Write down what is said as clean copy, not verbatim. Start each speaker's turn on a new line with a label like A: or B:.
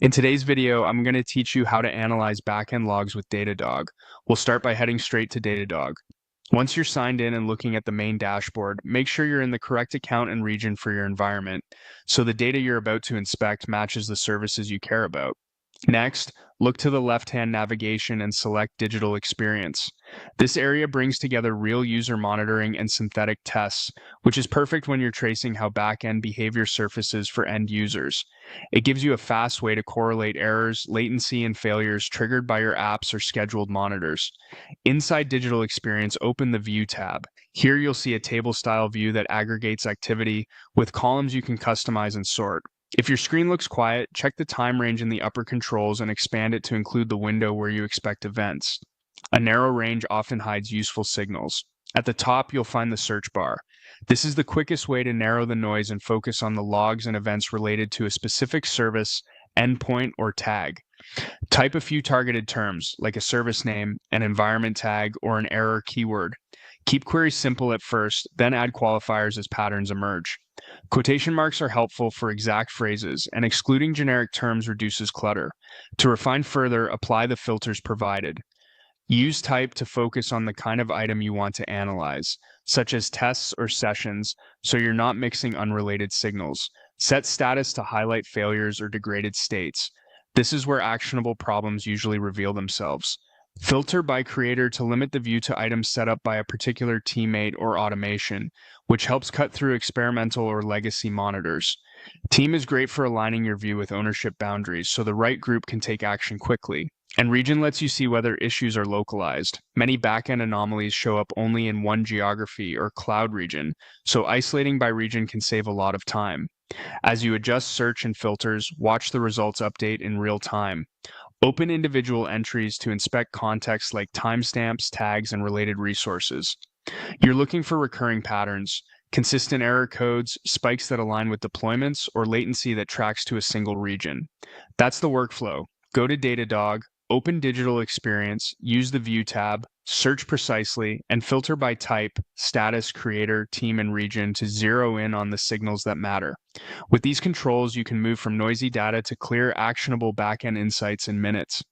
A: In today's video, I'm going to teach you how to analyze backend logs with Datadog. We'll start by heading straight to Datadog. Once you're signed in and looking at the main dashboard, make sure you're in the correct account and region for your environment, so the data you're about to inspect matches the services you care about. Next, look to the left-hand navigation and select Digital Experience. This area brings together real user monitoring and synthetic tests, which is perfect when you're tracing how backend behavior surfaces for end users. It gives you a fast way to correlate errors, latency, and failures triggered by your apps or scheduled monitors. Inside Digital Experience, open the View tab. Here you'll see a table-style view that aggregates activity with columns you can customize and sort. If your screen looks quiet, check the time range in the upper controls and expand it to include the window where you expect events. A narrow range often hides useful signals. At the top, you'll find the search bar. This is the quickest way to narrow the noise and focus on the logs and events related to a specific service, endpoint, or tag. Type a few targeted terms, like a service name, an environment tag, or an error keyword. Keep queries simple at first, then add qualifiers as patterns emerge. Quotation marks are helpful for exact phrases, and excluding generic terms reduces clutter. To refine further, apply the filters provided. Use type to focus on the kind of item you want to analyze, such as tests or sessions, so you're not mixing unrelated signals. Set status to highlight failures or degraded states. This is where actionable problems usually reveal themselves. Filter by creator to limit the view to items set up by a particular teammate or automation, which helps cut through experimental or legacy monitors. Team is great for aligning your view with ownership boundaries so the right group can take action quickly. And region lets you see whether issues are localized. Many backend anomalies show up only in one geography or cloud region, so isolating by region can save a lot of time. As you adjust search and filters, watch the results update in real time. Open individual entries to inspect context like timestamps, tags, and related resources. You're looking for recurring patterns, consistent error codes, spikes that align with deployments, or latency that tracks to a single region. That's the workflow. Go to Datadog, open Digital Experience, use the View tab, search precisely, and filter by type, status, creator, team, and region to zero in on the signals that matter. With these controls, you can move from noisy data to clear, actionable backend insights in minutes.